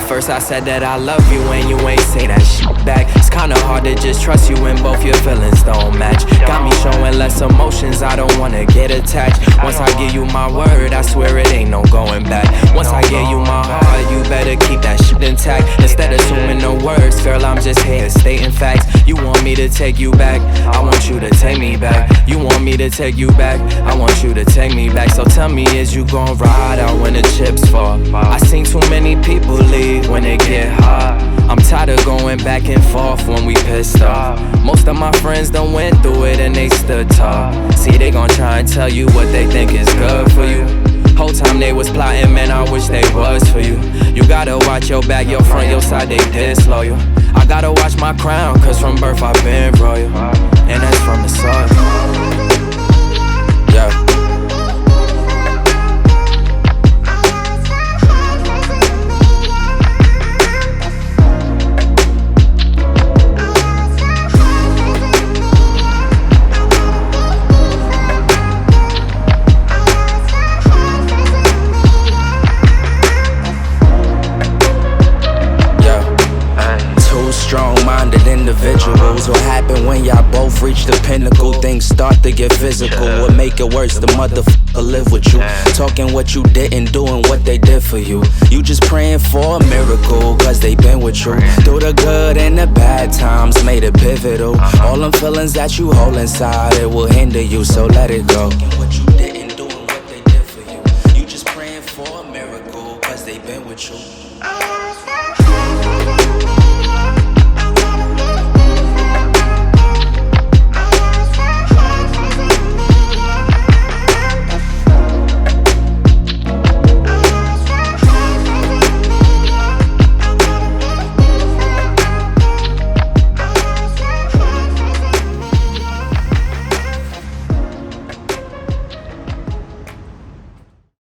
First I said that I love you and you ain't say that shit back. It's kinda hard to just trust you when both your feelings don't match. Got me showing less emotions, I don't wanna get attached. Once I give you my word, I swear it ain't no going back. Once I give you my heart, you better keep that shit intact. Instead of assuming no words, girl, I'm just here stating facts. You want me to take you back, I want you to take me back. You want me to take you back, I want you to take me back. So tell me, is you gon' ride out when the chips fall? I seen too many people leave when it get hot. I'm tired of going back and forth when we pissed off. Most of my friends done went through it and they stood tall. See, they gon' try and tell you what they think is good for you. Whole time they was plotting, man, I wish they was for you. You gotta watch your back, your front, your side, they disloyal. I gotta watch my crown, cause from birth I've been royal. And that's from the soil. Yeah. Strong-minded individuals. What happen when y'all both reach the pinnacle? Things start to get physical. What make it worse, the motherfucker live with you, talking what you didn't do and what they did for you. You just praying for a miracle, cause they been with you through the good and the bad times, made it pivotal. All them feelings that you hold inside, it will hinder you, so let it go. What you didn't do and what they did for you. You just praying for a miracle, cause they been with you.